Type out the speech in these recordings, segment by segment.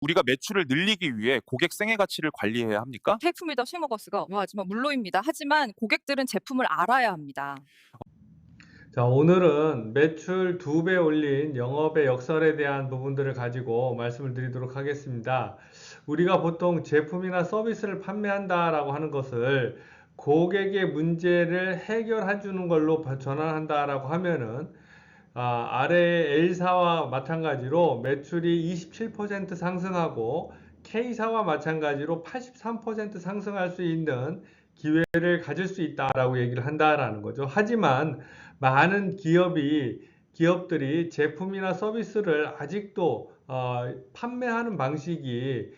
우리가 매출을 늘리기 위해 고객 생애 가치를 관리해야 합니까? 테이크미더 쉐머거스가 하지만 물론입니다. 하지만 고객들은 제품을 알아야 합니다. 자, 오늘은 매출 2배 올린 영업의 역설에 대한 부분들을 가지고 말씀을 드리도록 하겠습니다. 우리가 보통 제품이나 서비스를 판매한다라고 하는 것을 고객의 문제를 해결해 주는 걸로 전환한다라고 하면은 아래 L사와 마찬가지로 매출이 27% 상승하고 K사와 마찬가지로 83% 상승할 수 있는 기회를 가질 수 있다라고 얘기를 한다라는 거죠. 하지만 많은 기업들이 제품이나 서비스를 아직도 판매하는 방식이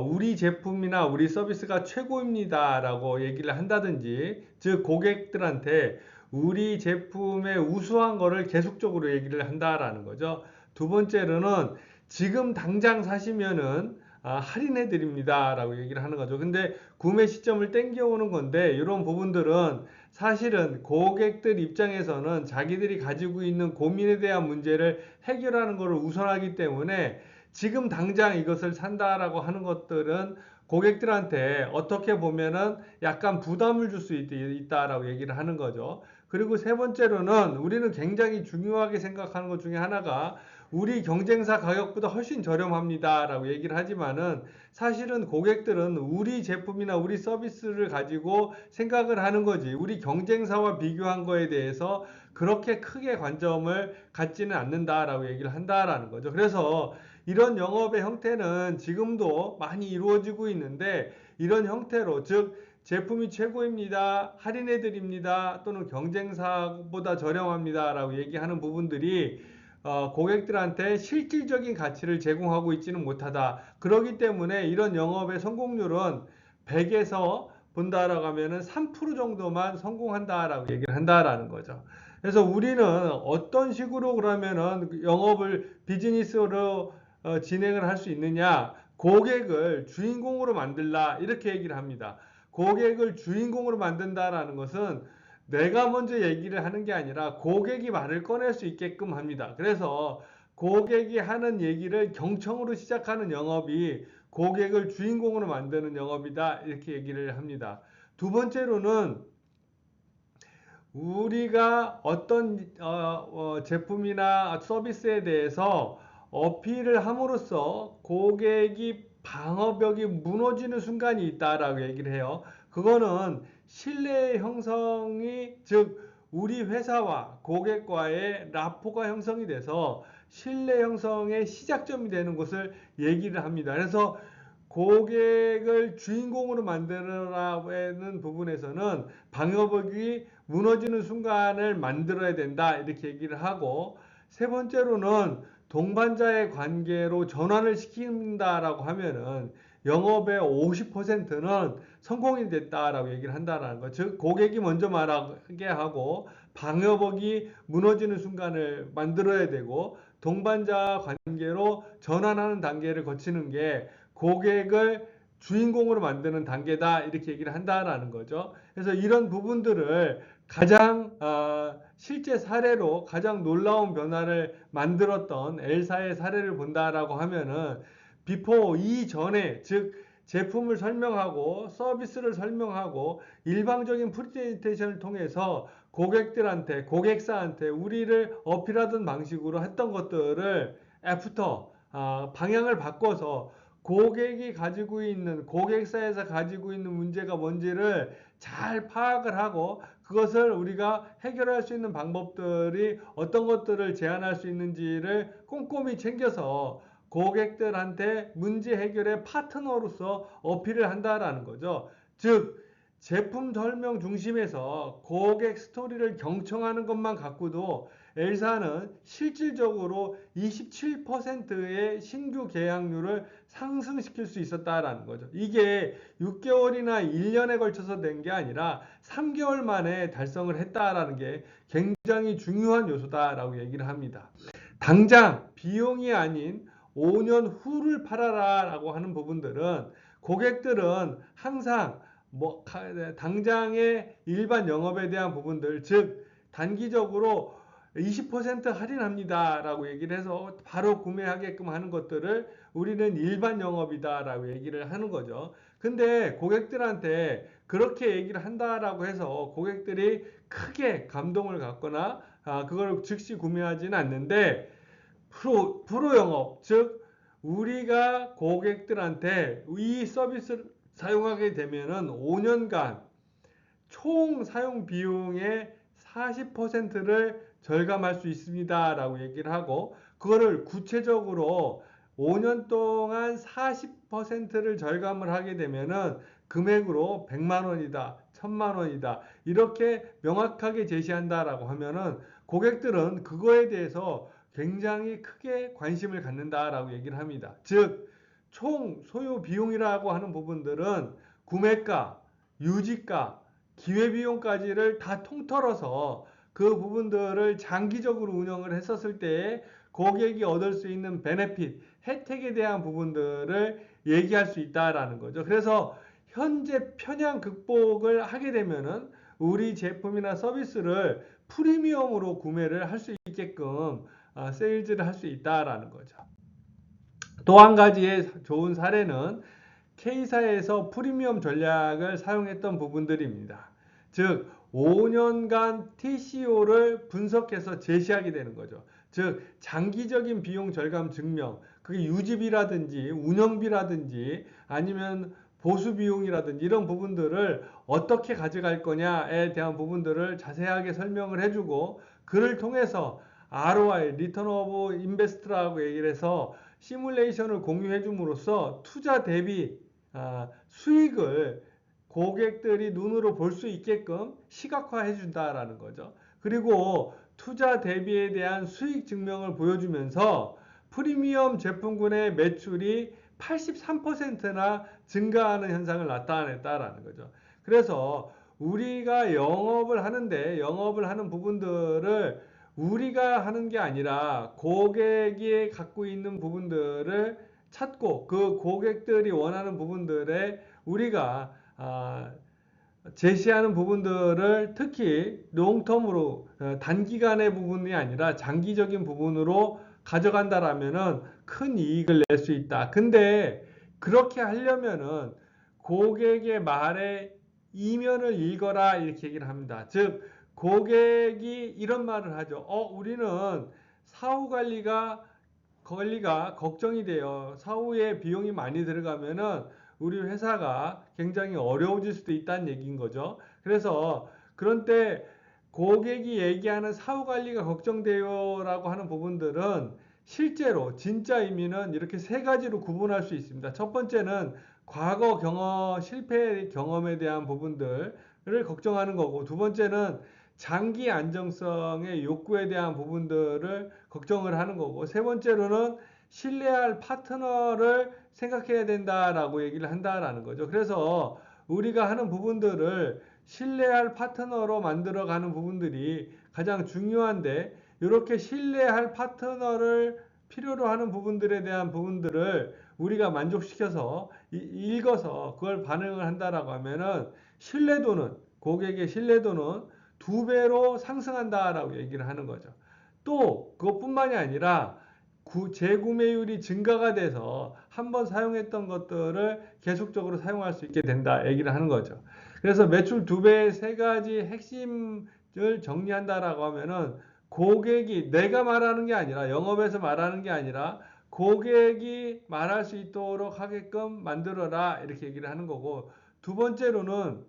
우리 제품이나 우리 서비스가 최고입니다 라고 얘기를 한다든지, 즉 고객들한테 우리 제품의 우수한 거를 계속적으로 얘기를 한다라는 거죠. 두 번째로는 지금 당장 사시면은 할인해 드립니다 라고 얘기를 하는 거죠. 근데 구매 시점을 땡겨오는 건데, 이런 부분들은 사실은 고객들 입장에서는 자기들이 가지고 있는 고민에 대한 문제를 해결하는 것을 우선하기 때문에 지금 당장 이것을 산다라고 하는 것들은 고객들한테 어떻게 보면은 약간 부담을 줄 수 있다라고 얘기를 하는 거죠. 그리고 세 번째로는 우리는 굉장히 중요하게 생각하는 것 중에 하나가 우리 경쟁사 가격보다 훨씬 저렴합니다 라고 얘기를 하지만은, 사실은 고객들은 우리 제품이나 우리 서비스를 가지고 생각을 하는 거지 우리 경쟁사와 비교한 거에 대해서 그렇게 크게 관점을 갖지는 않는다라고 얘기를 한다라는 거죠. 그래서 이런 영업의 형태는 지금도 많이 이루어지고 있는데, 이런 형태로, 즉 제품이 최고입니다, 할인해 드립니다, 또는 경쟁사보다 저렴합니다 라고 얘기하는 부분들이 고객들한테 실질적인 가치를 제공하고 있지는 못하다. 그렇기 때문에 이런 영업의 성공률은 100에서 본다라고 하면은 3% 정도만 성공한다라고 얘기를 한다라는 거죠. 그래서 우리는 어떤 식으로 그러면은 영업을 비즈니스로 진행을 할 수 있느냐? 고객을 주인공으로 만들라, 이렇게 얘기를 합니다. 고객을 주인공으로 만든다라는 것은 내가 먼저 얘기를 하는 게 아니라 고객이 말을 꺼낼 수 있게끔 합니다. 그래서 고객이 하는 얘기를 경청으로 시작하는 영업이 고객을 주인공으로 만드는 영업이다, 이렇게 얘기를 합니다. 두 번째로는 우리가 어떤 제품이나 서비스에 대해서 어필을 함으로써 고객이 방어벽이 무너지는 순간이 있다라고 얘기를 해요. 그거는 신뢰 형성이, 즉 우리 회사와 고객과의 라포가 형성이 돼서 신뢰 형성의 시작점이 되는 것을 얘기를 합니다. 그래서 고객을 주인공으로 만들어라는 부분에서는 방어벽이 무너지는 순간을 만들어야 된다, 이렇게 얘기를 하고, 세 번째로는 동반자의 관계로 전환을 시킨다라고 하면은 영업의 50%는 성공이 됐다라고 얘기를 한다는 거. 즉 고객이 먼저 말하게 하고 방어벽이 무너지는 순간을 만들어야 되고, 동반자 관계로 전환하는 단계를 거치는 게 고객을 주인공으로 만드는 단계다, 이렇게 얘기를 한다라는 거죠. 그래서 이런 부분들을 가장 실제 사례로 가장 놀라운 변화를 만들었던 L사의 사례를 본다라고 하면은, 비포 이전에, 즉 제품을 설명하고 서비스를 설명하고 일방적인 프레젠테이션을 통해서 고객들한테, 고객사한테 우리를 어필하던 방식으로 했던 것들을 애프터 방향을 바꿔서 고객이 가지고 있는, 고객사에서 가지고 있는 문제가 뭔지를 잘 파악을 하고 그것을 우리가 해결할 수 있는 방법들이 어떤 것들을 제안할 수 있는지를 꼼꼼히 챙겨서 고객들한테 문제 해결의 파트너로서 어필을 한다라는 거죠. 즉 제품 설명 중심에서 고객 스토리를 경청하는 것만 갖고도 L사는 실질적으로 27%의 신규 계약률을 상승시킬 수 있었다라는 거죠. 이게 6개월이나 1년에 걸쳐서 된 게 아니라 3개월 만에 달성을 했다라는 게 굉장히 중요한 요소다라고 얘기를 합니다. 당장 비용이 아닌 5년 후를 팔아라라고 하는 부분들은 고객들은 항상 당장의 일반 영업에 대한 부분들, 즉 단기적으로 20% 할인합니다 라고 얘기를 해서 바로 구매하게끔 하는 것들을 우리는 일반 영업이다 라고 얘기를 하는 거죠. 근데 고객들한테 그렇게 얘기를 한다라고 해서 고객들이 크게 감동을 갖거나 그걸 즉시 구매하지는 않는데, 프로 영업, 즉 우리가 고객들한테 이 서비스를 사용하게 되면은 5년간 총 사용 비용의 40%를 절감할 수 있습니다 라고 얘기를 하고, 그거를 구체적으로 5년 동안 40%를 절감을 하게 되면은 금액으로 100만 원이다, 1000만 원이다, 이렇게 명확하게 제시한다라고 하면은 고객들은 그거에 대해서 굉장히 크게 관심을 갖는다라고 얘기를 합니다. 즉, 총 소요 비용이라고 하는 부분들은 구매가, 유지가, 기회비용까지를 다 통틀어서 그 부분들을 장기적으로 운영을 했었을 때에 고객이 얻을 수 있는 베네핏, 혜택에 대한 부분들을 얘기할 수 있다라는 거죠. 그래서 현재 편향 극복을 하게 되면은 우리 제품이나 서비스를 프리미엄으로 구매를 할 수 있게끔 세일즈를 할 수 있다라는 거죠. 또 한 가지의 좋은 사례는 K사에서 프리미엄 전략을 사용했던 부분들입니다. 즉 5년간 TCO를 분석해서 제시하게 되는 거죠. 즉 장기적인 비용 절감 증명, 그게 유지비라든지 운영비라든지 아니면 보수 비용이라든지 이런 부분들을 어떻게 가져갈 거냐에 대한 부분들을 자세하게 설명을 해주고, 그를 통해서 ROI, 리턴 오브 인베스트라고 얘기를 해서 시뮬레이션을 공유해 줌으로써 투자 대비 수익을 고객들이 눈으로 볼 수 있게끔 시각화해 준다라는 거죠. 그리고 투자 대비에 대한 수익 증명을 보여주면서 프리미엄 제품군의 매출이 83%나 증가하는 현상을 나타냈다라는 거죠. 그래서 우리가 영업을 하는데 영업을 하는 부분들을 우리가 하는 게 아니라 고객이 갖고 있는 부분들을 찾고 그 고객들이 원하는 부분들에 우리가 제시하는 부분들을 특히 롱텀으로 단기간의 부분이 아니라 장기적인 부분으로 가져간다라면은 큰 이익을 낼 수 있다. 근데 그렇게 하려면은 고객의 말에 이면을 읽어라 이렇게 얘기를 합니다. 즉 고객이 이런 말을 하죠. 우리는 사후 관리가 걱정이 돼요. 사후에 비용이 많이 들어가면은 우리 회사가 굉장히 어려워질 수도 있다는 얘기인 거죠. 그래서 그런 때 고객이 얘기하는 사후 관리가 걱정돼요라고 하는 부분들은 실제로 진짜 의미는 이렇게 세 가지로 구분할 수 있습니다. 첫 번째는 과거 경험, 실패 경험에 대한 부분들을 걱정하는 거고, 두 번째는 장기 안정성의 욕구에 대한 부분들을 걱정을 하는 거고, 세 번째로는 신뢰할 파트너를 생각해야 된다라고 얘기를 한다라는 거죠. 그래서 우리가 하는 부분들을 신뢰할 파트너로 만들어가는 부분들이 가장 중요한데, 이렇게 신뢰할 파트너를 필요로 하는 부분들에 대한 부분들을 우리가 만족시켜서 읽어서 그걸 반응을 한다라고 하면은 신뢰도는, 고객의 신뢰도는 2배로 상승한다라고 얘기를 하는 거죠. 또 그것뿐만이 아니라 재구매율이 증가가 돼서 한번 사용했던 것들을 계속적으로 사용할 수 있게 된다 얘기를 하는 거죠. 그래서 매출 2배의 세 가지 핵심을 정리한다라고 하면은 고객이 내가 말하는 게 아니라, 영업에서 말하는 게 아니라 고객이 말할 수 있도록 하게끔 만들어라 이렇게 얘기를 하는 거고, 두 번째로는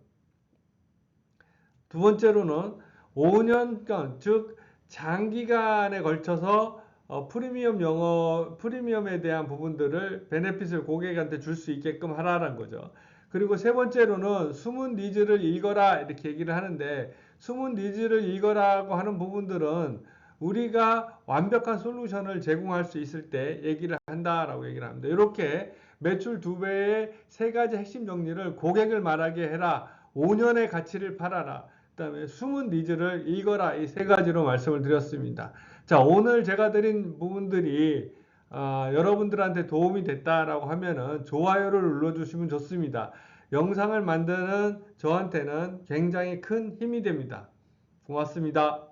5년간, 즉 장기간에 걸쳐서 프리미엄에 대한 부분들을 베네핏을 고객한테 줄 수 있게끔 하라는 거죠. 그리고 세 번째로는 숨은 니즈를 읽어라 이렇게 얘기를 하는데, 숨은 니즈를 읽어라고 하는 부분들은 우리가 완벽한 솔루션을 제공할 수 있을 때 얘기를 한다라고 얘기를 합니다. 이렇게 매출 2배의 세 가지 핵심 정리를 고객을 말하게 해라, 5년의 가치를 팔아라, 그다음에 숨은 니즈를 읽어라, 이 세 가지로 말씀을 드렸습니다. 자, 오늘 제가 드린 부분들이 여러분들한테 도움이 됐다라고 하면은 좋아요를 눌러주시면 좋습니다. 영상을 만드는 저한테는 굉장히 큰 힘이 됩니다. 고맙습니다.